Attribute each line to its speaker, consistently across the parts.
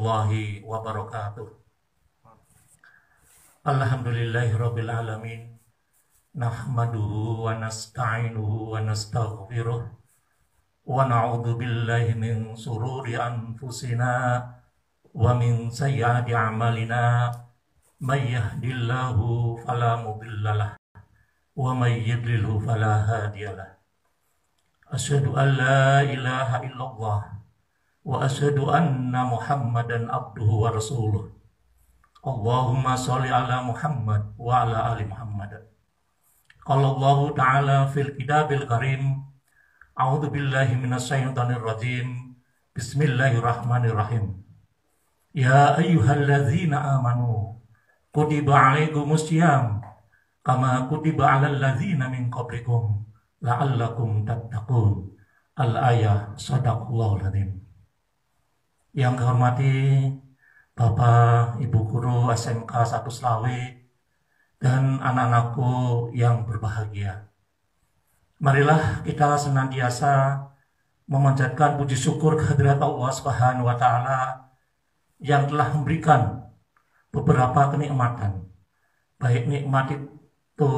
Speaker 1: warahmatullahi wabarakatuh. Alhamdulillahirabbil alamin. Nahmaduhu wa nasta'inuhu wa nastaghfiruh wa na'udzu billahi min sururi anfusina wa min sayyiati a'malina. May yahdihillahu fala mudhillalah wa may yudlilhu fala hadiyalah. Asyhadu an la ilaha illallah wa asyhadu anna Muhammadan abduhu wa rasuluh. Allahumma sholli ala Muhammad wa ala ali Muhammad. Qala Allah Ta'ala fil kitabil karim. A'udzu billahi minasyaitonir rajim. Bismillahirrahmanirrahim. Ya ayyuhalladzina amanu kutiba 'alaikumusiyam kama kutiba 'alal ladzina min qablikum la'allakum tattaqun. Al-ayah. Shadaqallahul adzim. Yang kehormati Bapak, Ibu Guru SMK 1 Slawi dan anak-anakku yang berbahagia. Marilah kita senantiasa memanjatkan puji syukur kehadirat Allah Subhanahu wa Ta'ala yang telah memberikan beberapa kenikmatan. Baik nikmat itu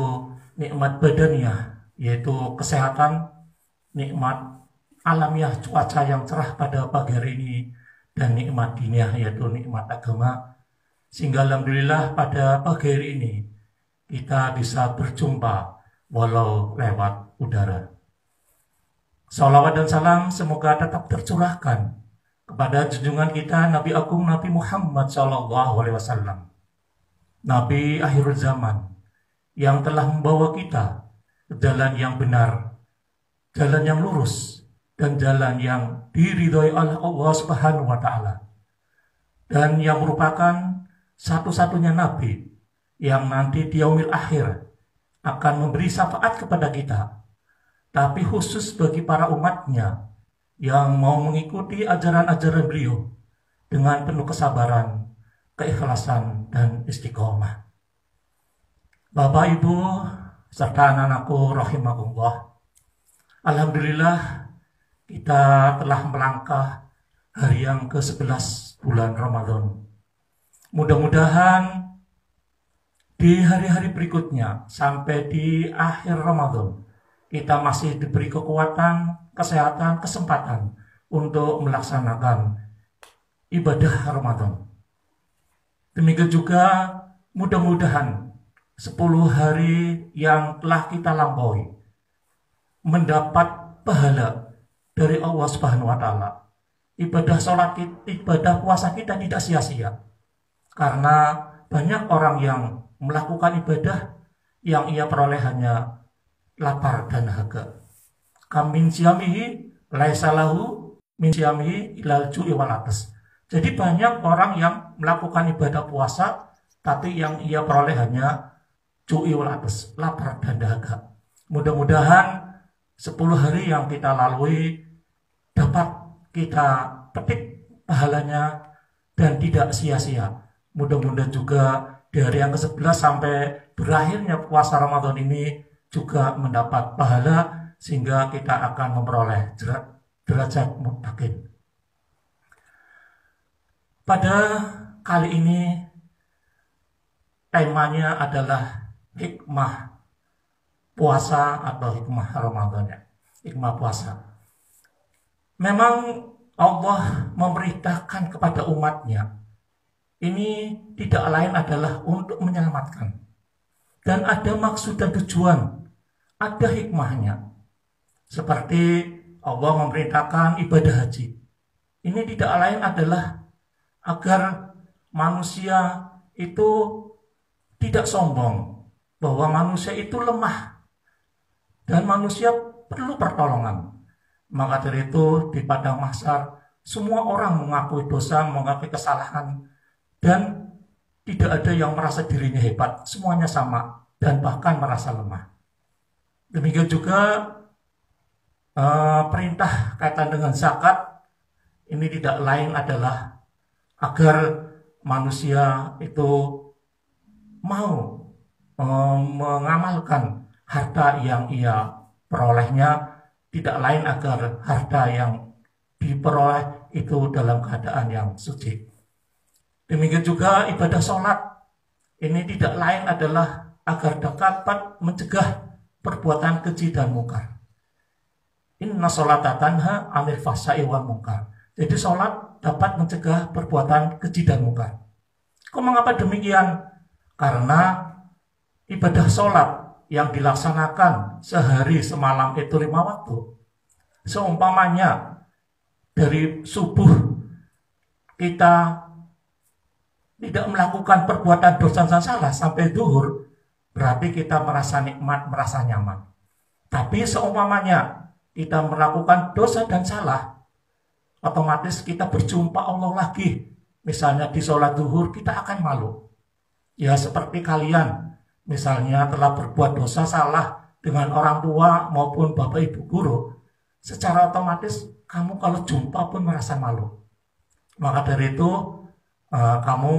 Speaker 1: nikmat badaniah, yaitu kesehatan, nikmat alamiah cuaca yang cerah pada pagi hari ini, dan nikmat diniah yaitu nikmat agama. Sehingga alhamdulillah pada pagi hari ini kita bisa berjumpa walau lewat udara. Salawat dan salam semoga tetap tercurahkan kepada junjungan kita Nabi Agung Nabi Muhammad SAW, Nabi akhir zaman yang telah membawa kita ke jalan yang benar, jalan yang lurus, dan jalan yang diridhoi oleh Allah Subhanahu wa Ta'ala, dan yang merupakan satu-satunya nabi yang nanti di yaumil akhir akan memberi syafaat kepada kita, tapi khusus bagi para umatnya yang mau mengikuti ajaran-ajaran beliau dengan penuh kesabaran, keikhlasan, dan istiqomah. Bapak, Ibu, serta anak-anakku rahimakumullah, alhamdulillah kita telah melangkah hari yang ke-11 bulan Ramadan. Mudah-mudahan di hari-hari berikutnya sampai di akhir Ramadan kita masih diberi kekuatan, kesehatan, kesempatan untuk melaksanakan ibadah Ramadan. Demikian juga mudah-mudahan 10 hari yang telah kita lampaui mendapat pahala dari Allah Subhanahu wa Ta'ala. Ibadah sholat, ibadah puasa kita tidak sia-sia, karena banyak orang yang melakukan ibadah yang ia peroleh hanya lapar dan dahaga. Kam min siyamihi laisa lahu min siyamihi ilal ju'i wal atas. Jadi banyak orang yang melakukan ibadah puasa tapi yang ia peroleh hanya ju'i wal atas, lapar dan dahaga. Mudah-mudahan 10 hari yang kita lalui dapat kita petik pahalanya dan tidak sia-sia. Mudah-mudahan juga dari yang ke-11 sampai berakhirnya puasa Ramadan ini juga mendapat pahala, sehingga kita akan memperoleh derajat muttaqin. Pada kali ini temanya adalah hikmah puasa atau hikmah Ramadan, hikmah puasa. Memang Allah memerintahkan kepada umatnya ini tidak lain adalah untuk menyelamatkan, dan ada maksud dan tujuan, ada hikmahnya. Seperti Allah memerintahkan ibadah haji, ini tidak lain adalah agar manusia itu tidak sombong bahwa manusia itu lemah dan manusia perlu pertolongan. Maka dari itu di padang mahsyar semua orang mengakui dosa, mengakui kesalahan, dan tidak ada yang merasa dirinya hebat, semuanya sama dan bahkan merasa lemah. Demikian juga perintah kaitan dengan zakat ini tidak lain adalah agar manusia itu mau mengamalkan harta yang ia perolehnya, tidak lain agar harta yang diperoleh itu dalam keadaan yang suci. Demikian juga ibadah sholat. Ini tidak lain adalah agar dapat mencegah perbuatan keji dan mungkar. Inna sholata tanha 'anil fahsya'i wal munkar. Jadi sholat dapat mencegah perbuatan keji dan mungkar. Kok mengapa demikian? Karena ibadah sholat yang dilaksanakan sehari semalam itu 5 waktu. Seumpamanya dari subuh kita tidak melakukan perbuatan dosa dan salah sampai zuhur, berarti kita merasa nikmat, merasa nyaman. Tapi seumpamanya kita melakukan dosa dan salah, otomatis kita berjumpa Allah lagi. Misalnya di sholat zuhur kita akan malu. Ya seperti kalian, misalnya telah berbuat dosa salah dengan orang tua maupun bapak ibu guru, secara otomatis kamu kalau jumpa pun merasa malu. Maka dari itu kamu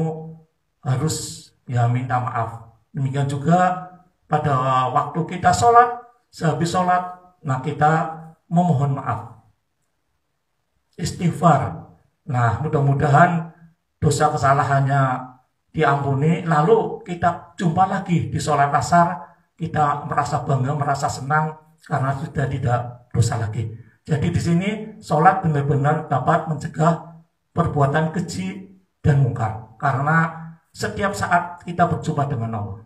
Speaker 1: harus ya minta maaf. Demikian juga pada waktu kita sholat, sehabis sholat, nah kita memohon maaf, istighfar. Nah mudah-mudahan dosa kesalahannya diampuni, lalu kita jumpa lagi di sholat asar, kita merasa bangga, merasa senang karena sudah tidak dosa lagi. Jadi di sini sholat benar-benar dapat mencegah perbuatan keji dan mungkar, karena setiap saat kita berjumpa dengan Allah.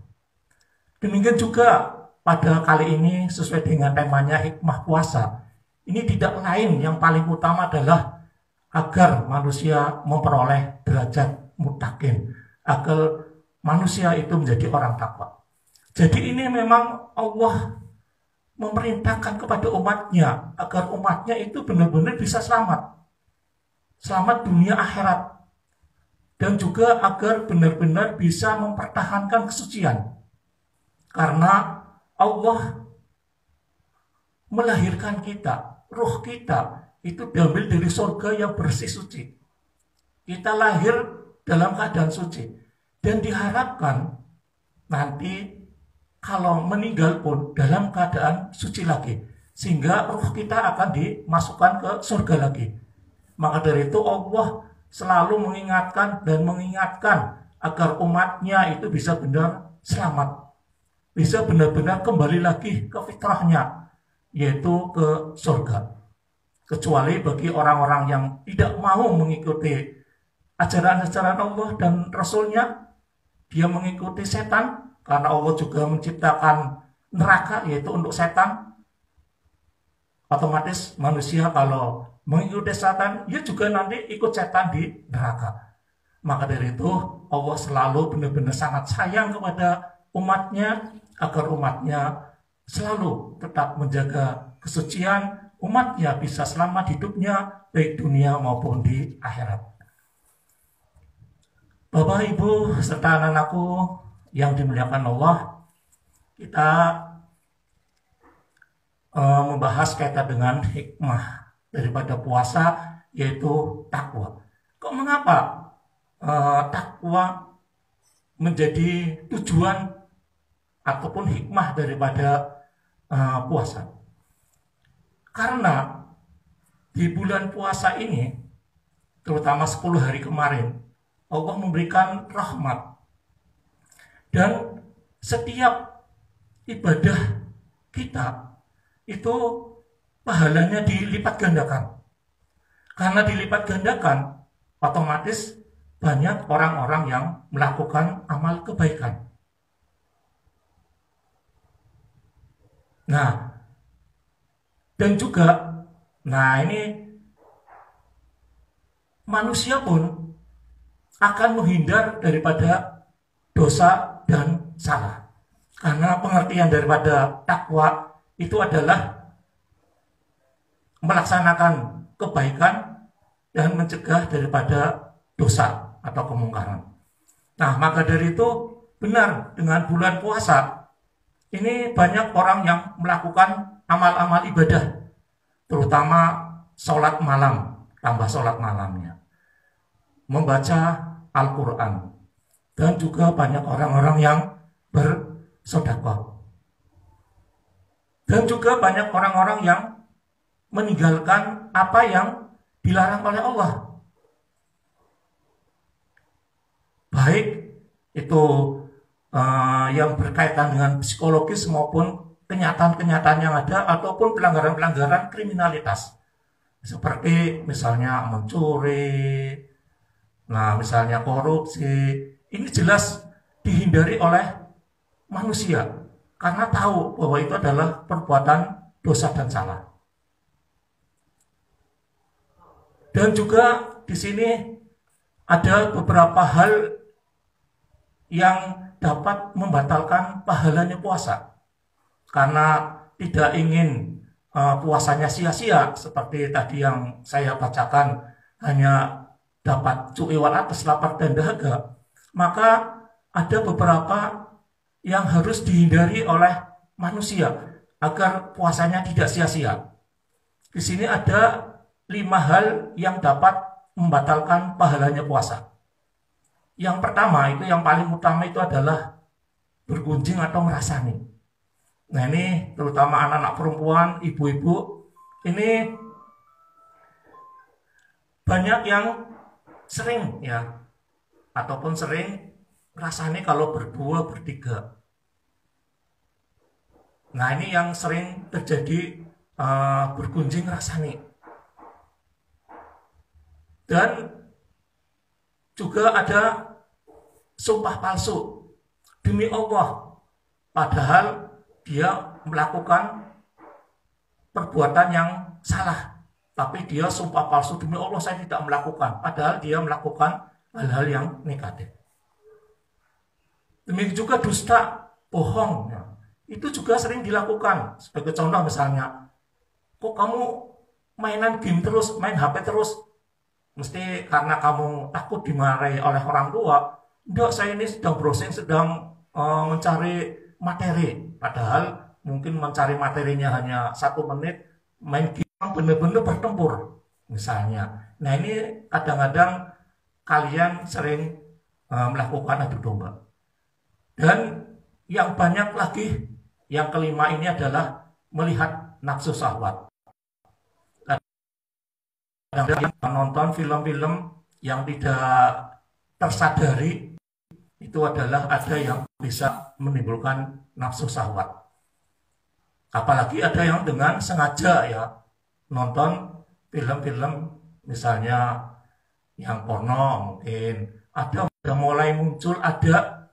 Speaker 1: Demikian juga pada kali ini sesuai dengan temanya hikmah puasa. Ini tidak lain, yang paling utama adalah agar manusia memperoleh derajat muttaqin, agar manusia itu menjadi orang takwa. Jadi ini memang Allah memerintahkan kepada umatnya agar umatnya itu benar-benar bisa selamat dunia akhirat, dan juga agar benar-benar bisa mempertahankan kesucian. Karena Allah melahirkan kita, ruh kita itu diambil dari surga yang bersih suci. Kita lahir dalam keadaan suci, dan diharapkan nanti kalau meninggal pun dalam keadaan suci lagi, sehingga ruh kita akan dimasukkan ke surga lagi. Maka dari itu Allah selalu mengingatkan agar umatnya itu bisa benar selamat, bisa benar-benar kembali lagi ke fitrahnya, yaitu ke surga. Kecuali bagi orang-orang yang tidak mau mengikuti ajaran-ajaran Allah dan Rasulnya, dia mengikuti setan, karena Allah juga menciptakan neraka yaitu untuk setan. Otomatis manusia kalau mengikuti setan, dia juga nanti ikut setan di neraka. Maka dari itu Allah selalu benar-benar sangat sayang kepada umatnya, agar umatnya selalu tetap menjaga kesucian, umatnya bisa selamat hidupnya baik dunia maupun di akhirat. Bapak, Ibu, serta anak-anakku yang dimuliakan Allah, kita membahas kaitan dengan hikmah daripada puasa, yaitu takwa. Kok mengapa takwa menjadi tujuan ataupun hikmah daripada puasa? Karena di bulan puasa ini, terutama 10 hari kemarin, Allah memberikan rahmat, dan setiap ibadah kita itu pahalanya dilipat gandakan. Karena dilipat gandakan, otomatis banyak orang-orang yang melakukan amal kebaikan. Nah, dan juga, ini manusia pun akan menghindar daripada dosa dan salah. Karena pengertian daripada takwa itu adalah melaksanakan kebaikan dan mencegah daripada dosa atau kemungkaran. Nah, maka dari itu benar, dengan bulan puasa ini banyak orang yang melakukan amal-amal ibadah, terutama sholat malam, tambah sholat malamnya, membaca Al-Quran, dan juga banyak orang-orang yang bersedekah. Dan juga banyak orang-orang yang meninggalkan apa yang dilarang oleh Allah. baik itu yang berkaitan dengan psikologis maupun kenyataan-kenyataan yang ada, ataupun pelanggaran-pelanggaran kriminalitas seperti misalnya mencuri, nah misalnya korupsi. Ini jelas dihindari oleh manusia karena tahu bahwa itu adalah perbuatan dosa dan salah. Dan juga di sini ada beberapa hal yang dapat membatalkan pahalanya puasa karena tidak ingin puasanya sia-sia, seperti tadi yang saya bacakan, hanya dapat cu'i wal atas, lapar dan dahaga. Maka ada beberapa yang harus dihindari oleh manusia agar puasanya tidak sia-sia. Di sini ada 5 hal yang dapat membatalkan pahalanya puasa. Yang pertama, itu yang paling utama, itu adalah bergunjing atau merasani. Nah ini terutama anak-anak perempuan, ibu-ibu, ini banyak yang sering ya, ataupun sering rasanya kalau berdua, bertiga. Nah ini yang sering terjadi, bergunjing rasanya. Dan juga ada sumpah palsu demi Allah, padahal dia melakukan perbuatan yang salah, tapi dia sumpah palsu demi Allah saya tidak melakukan, padahal dia melakukan hal-hal yang negatif. Demikian juga dusta, bohong, ya. Itu juga sering dilakukan. Sebagai contoh misalnya, kok kamu mainan game terus, main HP terus, mesti karena kamu takut dimarahi oleh orang tua. Enggak, saya ini sedang browsing, sedang mencari materi. Padahal mungkin mencari materinya hanya 1 menit, main game benar-benar bertempur misalnya. Nah ini kadang-kadang kalian sering melakukan adu domba. Dan yang banyak lagi, yang kelima ini adalah melihat nafsu syahwat. Kadang-kadang menonton film-film yang tidak tersadari, itu adalah ada yang bisa menimbulkan nafsu syahwat. Apalagi ada yang dengan sengaja ya, nonton film-film misalnya yang porno, mungkin ada udah mulai muncul, ada.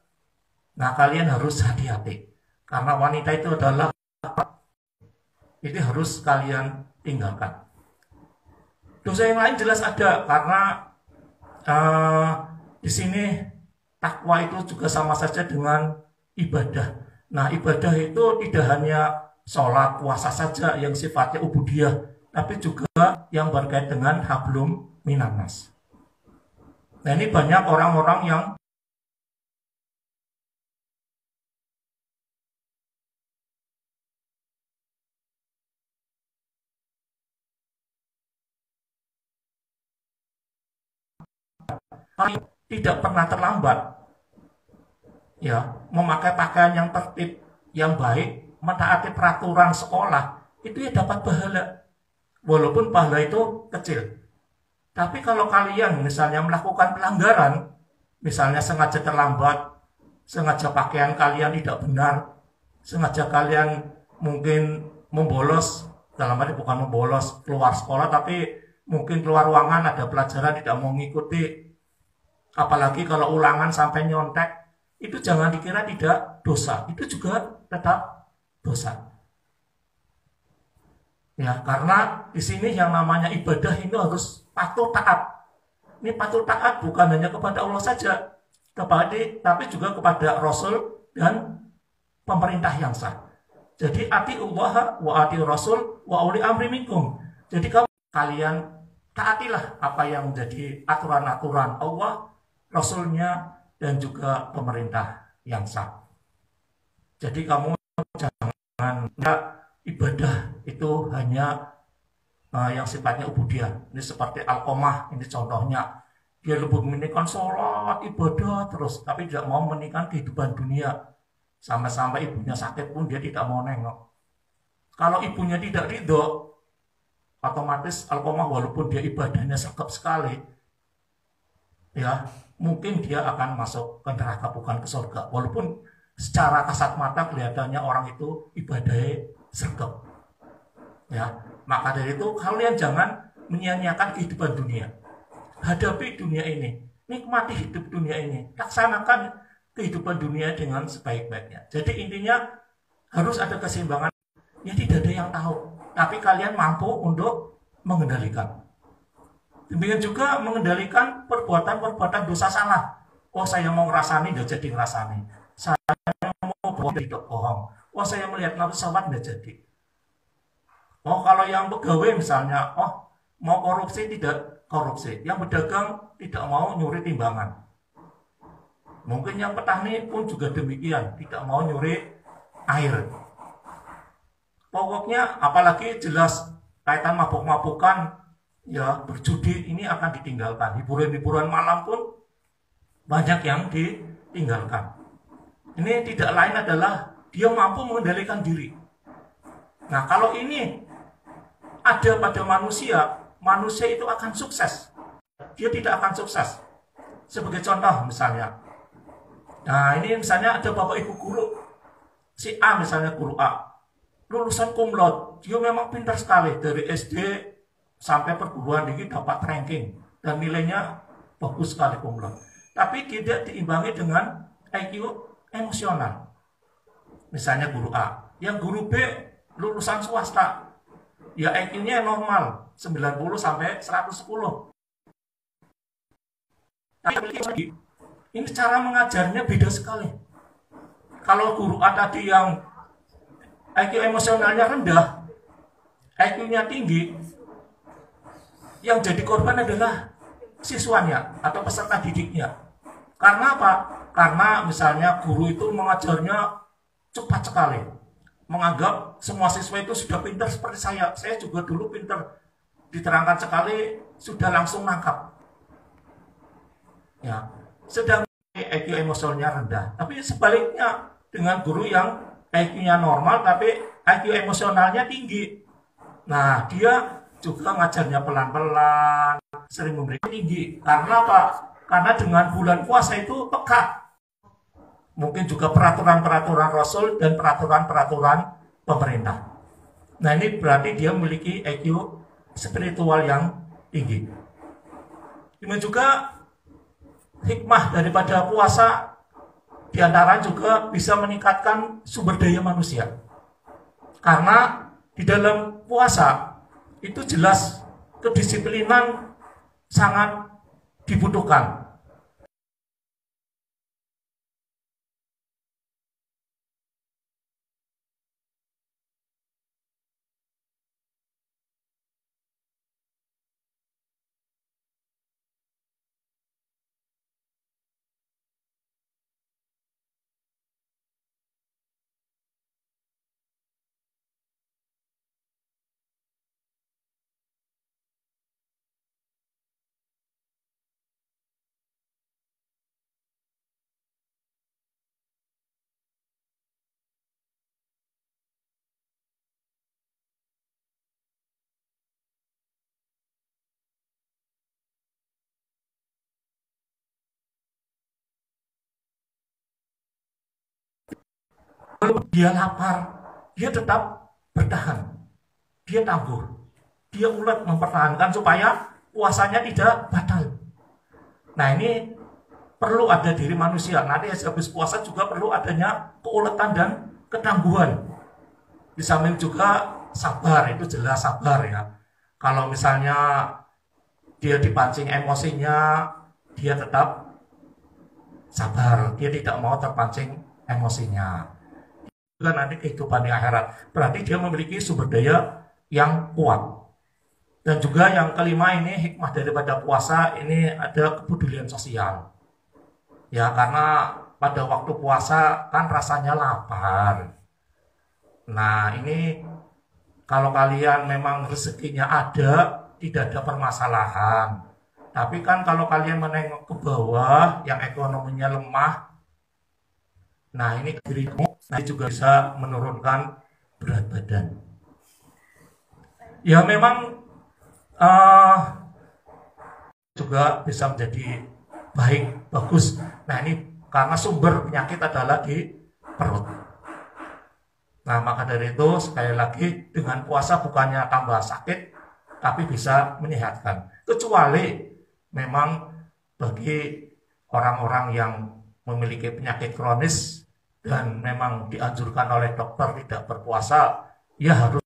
Speaker 1: Nah kalian harus hati-hati karena wanita itu adalah, ini harus kalian tinggalkan. Dosa yang lain jelas ada, karena di sini takwa itu juga sama saja dengan ibadah. Nah ibadah itu tidak hanya sholat, puasa saja yang sifatnya ubudiyah, tapi juga yang berkait dengan hablum minannas. Nah ini banyak orang-orang yang tidak pernah terlambat ya, memakai pakaian yang tertib, yang baik, mentaati peraturan sekolah, itu ya dapat pahala, walaupun pahala itu kecil. Tapi kalau kalian misalnya melakukan pelanggaran, misalnya sengaja terlambat, sengaja pakaian kalian tidak benar, sengaja kalian mungkin membolos, dalam arti bukan membolos keluar sekolah, tapi mungkin keluar ruangan ada pelajaran tidak mau mengikuti, apalagi kalau ulangan sampai nyontek, itu jangan dikira tidak dosa, itu juga tetap dosa. Ya, karena di sini yang namanya ibadah ini harus patuh taat. Ini patuh taat bukan hanya kepada Allah saja, tapi juga kepada Rasul dan pemerintah yang sah. Jadi atiullah wa ati Rasul wa uli amri minkum. Jadi kalian taatilah apa yang menjadi aturan-aturan Allah, Rasulnya, dan juga pemerintah yang sah. Jadi kamu jangan ibadah itu hanya yang sifatnya ubudiyah. Ini seperti Alqamah, ini contohnya. Dia lebih menikah sholat, ibadah terus, tapi tidak mau menikah kehidupan dunia. Sampai-sampai ibunya sakit pun dia tidak mau nengok. Kalau ibunya tidak ridho, otomatis Alqamah walaupun dia ibadahnya sekep sekali, ya mungkin dia akan masuk ke neraka bukan ke surga. Walaupun secara kasat mata kelihatannya orang itu ibadahnya sergap. Ya, maka dari itu kalian jangan menyia-nyiakan kehidupan dunia. Hadapi dunia ini, nikmati hidup dunia ini, laksanakan kehidupan dunia dengan sebaik-baiknya. Jadi intinya harus ada keseimbangan. Ya tidak ada yang tahu, tapi kalian mampu untuk mengendalikan. Demikian juga mengendalikan perbuatan-perbuatan dosa salah. Oh saya mau ngerasani, tidak jadi ngerasani. Saya mau bohong, tidak bohong. Oh saya melihat pesawat, tidak jadi. Oh kalau yang pegawai misalnya, oh mau korupsi, tidak korupsi. Yang berdagang tidak mau nyuri timbangan. Mungkin yang petani pun juga demikian, tidak mau nyuri air. Pokoknya apalagi jelas kaitan mabuk-mabukan, ya berjudi ini akan ditinggalkan. Hiburan-hiburan malam pun banyak yang ditinggalkan. Ini tidak lain adalah dia mampu mengendalikan diri. Nah kalau ini ada pada manusia, manusia itu akan sukses. Dia tidak akan sukses. Sebagai contoh misalnya, nah ini misalnya ada bapak ibu guru, si A misalnya guru A, lulusan cum laude, dia memang pintar sekali dari SD sampai perguruan tinggi dapat ranking dan nilainya bagus sekali cum laude. Tapi tidak diimbangi dengan IQ emosional. Misalnya guru A, yang guru B lulusan swasta, ya IQ-nya normal 90 sampai 110. Tapi ini cara mengajarnya beda sekali. Kalau guru A tadi yang IQ emosionalnya rendah, IQ-nya tinggi, yang jadi korban adalah siswanya atau peserta didiknya. Karena apa? Karena misalnya guru itu mengajarnya cepat sekali. Menganggap semua siswa itu sudah pintar seperti saya. Saya juga dulu pintar. Diterangkan sekali, sudah langsung nangkap. Ya, sedang IQ emosionalnya rendah. Tapi sebaliknya dengan guru yang IQ-nya normal tapi IQ emosionalnya tinggi. Nah, dia juga ngajarnya pelan-pelan, sering memberikan tinggi. Karena apa? Karena dengan bulan puasa itu peka. Mungkin juga peraturan-peraturan Rasul dan peraturan-peraturan pemerintah. Nah ini berarti dia memiliki IQ spiritual yang tinggi. Demikian juga hikmah daripada puasa diantara juga bisa meningkatkan sumber daya manusia. Karena di dalam puasa itu jelas kedisiplinan sangat dibutuhkan. Kalau dia lapar, dia tetap bertahan. Dia tangguh. Dia ulet mempertahankan supaya puasanya tidak batal. Nah ini perlu ada diri manusia. Nanti habis puasa juga perlu adanya keuletan dan ketangguhan. Di samping juga sabar, itu jelas sabar ya. Kalau misalnya dia dipancing emosinya, dia tetap sabar. Dia tidak mau terpancing emosinya. Juga nanti kehidupan di akhirat. Berarti dia memiliki sumber daya yang kuat. Dan juga yang kelima ini hikmah daripada puasa ini ada kepedulian sosial. Ya karena pada waktu puasa kan rasanya lapar. Nah ini kalau kalian memang rezekinya ada, tidak ada permasalahan. Tapi kan kalau kalian menengok ke bawah yang ekonominya lemah, nah ini dirimu nanti juga bisa menurunkan berat badan. Ya memang juga bisa menjadi baik, bagus. Nah ini karena sumber penyakit adalah di perut. Nah maka dari itu sekali lagi dengan puasa bukannya tambah sakit, tapi bisa menyehatkan. Kecuali memang bagi orang-orang yang memiliki penyakit kronis dan memang dianjurkan oleh dokter tidak berpuasa, ya harus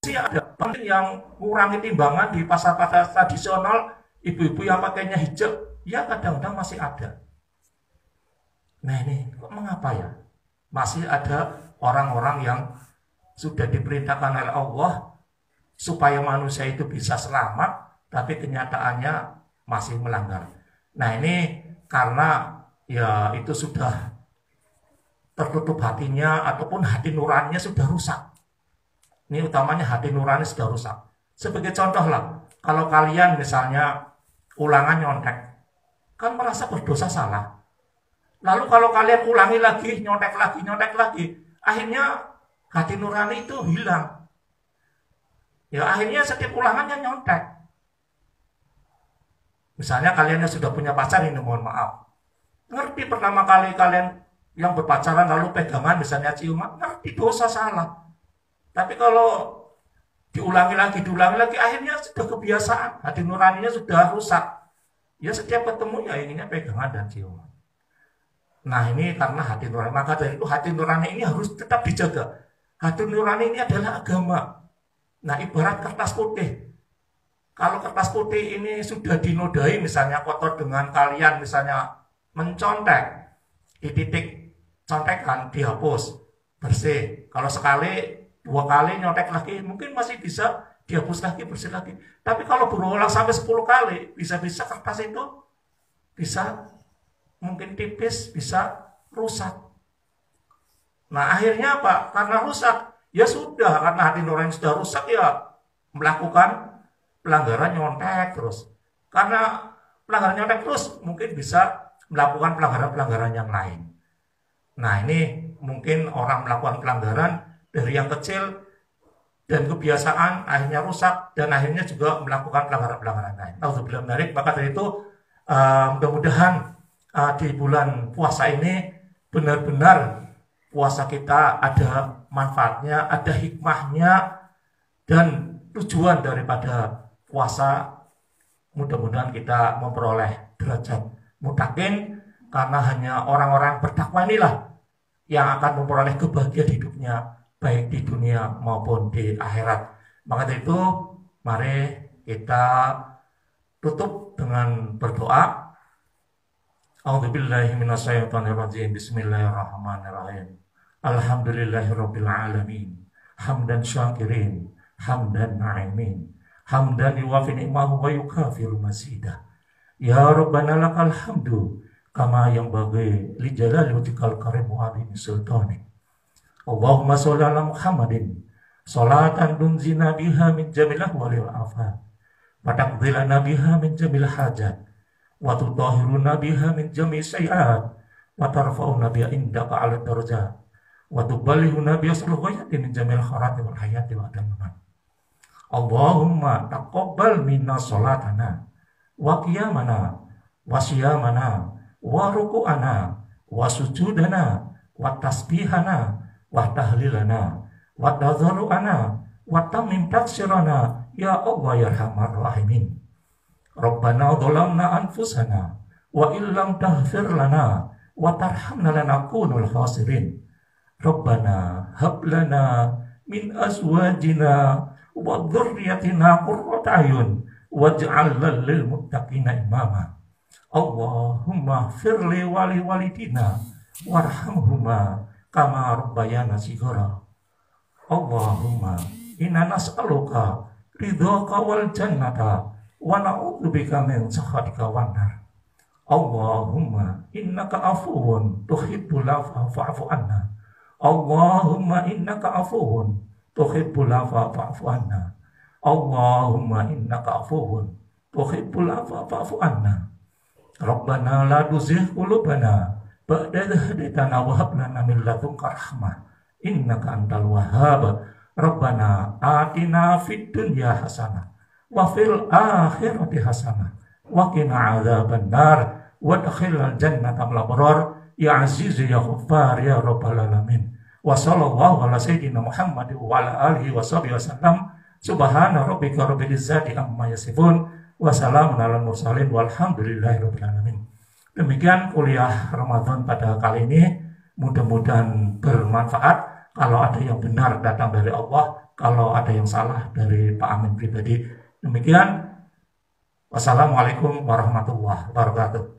Speaker 1: ada penting yang mengurangi timbangan di pasar-pasar tradisional, ibu-ibu yang pakainya hijab, ya kadang-kadang masih ada. Nah ini kok mengapa ya? Masih ada orang-orang yang sudah diperintahkan oleh Allah supaya manusia itu bisa selamat, tapi kenyataannya masih melanggar. Nah ini karena ya itu sudah tertutup hatinya ataupun hati nuraninya sudah rusak. Ini utamanya hati nurani sudah rusak. Sebagai contoh lah, kalau kalian misalnya ulangan nyontek, kan merasa berdosa salah. Lalu kalau kalian ulangi lagi, nyontek lagi, akhirnya hati nurani itu hilang. Ya akhirnya setiap ulangannya nyontek. Misalnya kalian yang sudah punya pacar ini, mohon maaf. Ngerti pertama kali kalian yang berpacaran lalu pegangan misalnya ciuman, ngerti dosa salah. Tapi kalau diulangi lagi, akhirnya sudah kebiasaan, hati nuraninya sudah rusak. Ya setiap ketemu ya inginnya pegangan dan ciuman. Nah ini karena hati nurani, maka dari itu hati nurani ini harus tetap dijaga. Hati nurani ini adalah agama. Nah ibarat kertas putih. Kalau kertas putih ini sudah dinodai, misalnya kotor dengan kalian misalnya mencontek, di titik contekan dihapus, bersih. Kalau sekali, 2 kali nyontek lagi, mungkin masih bisa dihapus lagi, bersih lagi. Tapi kalau berulang sampai 10 kali, bisa-bisa kertas itu bisa mungkin tipis, bisa rusak. Nah akhirnya apa? Karena rusak, ya sudah, karena hati nurani sudah rusak, ya melakukan pelanggaran nyontek terus. Karena pelanggaran nyontek terus, mungkin bisa melakukan pelanggaran-pelanggaran yang lain. Nah ini mungkin orang melakukan pelanggaran dari yang kecil dan kebiasaan akhirnya rusak dan akhirnya juga melakukan pelanggaran-pelanggaran lain. Nauzubillah menarik. Maka dari itu mudah-mudahan di bulan puasa ini benar-benar puasa kita ada manfaatnya, ada hikmahnya, dan tujuan daripada puasa mudah-mudahan kita memperoleh derajat mutakin, karena hanya orang-orang bertakwa inilah yang akan memperoleh kebahagiaan hidupnya baik di dunia maupun di akhirat. Maka dari itu Mari kita tutup dengan berdoa. A'udzubillahi minasyaitonirrajim. Bismillahirrahmanirrahim. Alhamdulillahirabbil alamin. Hamdan syakirin, hamdan na'imin. Hamdan yuwafi ni'mahu wa yukafiru mazidah. Ya Rabbana lakal hamdu kama yang bagi li jalali wajhikal karim wa azimi sultanik. Allahumma sholli ala Muhammadin sholatan tunzina biha min jamil ahwali wal afat wa taqdilana biha min jamil hajat wa tutahhiruna biha min jami' sayyi'at wa tarfa'una biha indaka 'ala darajat wa tuballighuna biha sulul ghayati min jamil khairati wal hayati wa adamman. Allahumma taqabbal minna sholatana wa qiyamana wa siyamana wa ruku'ana wa sujudana wa tasbihana wa tahlilana wa tadharu'ana wa tamim taksirana ya Allah ya Arhamar Rahimin. Rabbana dhalamna anfusana wa illam taghfir lana wa tarhamna lanakunul khasirin. Rabbana hab lana min azwajina wa dzurriyyatina qurrata a'yun waj'al lil muttaqina imama. Allahumma firli wali walidina warhamhuma kama rabbayana shighara. Allahumma inna nas'aluka ridhaka wal jannata wa na'udzubika min sakhatika wan nar. Allahumma innaka afuwun tuhibbul afwa fa'fu anna. Allahumma innaka afuwun tuhibbul afwa fa'fu anna. Allahumma innaka afuwun tuhibbul afwa fa'fu anna. Rabbana la tuzigh qulubana ba'da idh hadaytana wa hab lana min ladunka rahmah innaka antal wahhab. Rabbana atina fid dunya hasanah wa fil akhirati hasanah wa qina adzabannar wa adkhilnal jannata ma'al abrar ya aziz ya ghaffar ya rabbal alamin. Wa sallallahu ala sayyidina Muhammad wa ala alihi wa sahbihi wasallam. Subhana rabbika rabbil izzati amma yasifun wa salamun alal mursalin walhamdulillahi rabbil alamin. Demikian kuliah Ramadan pada kali ini, mudah-mudahan bermanfaat. Kalau ada yang benar datang dari Allah, kalau ada yang salah dari Pak Amin pribadi. Demikian, wassalamualaikum warahmatullahi wabarakatuh.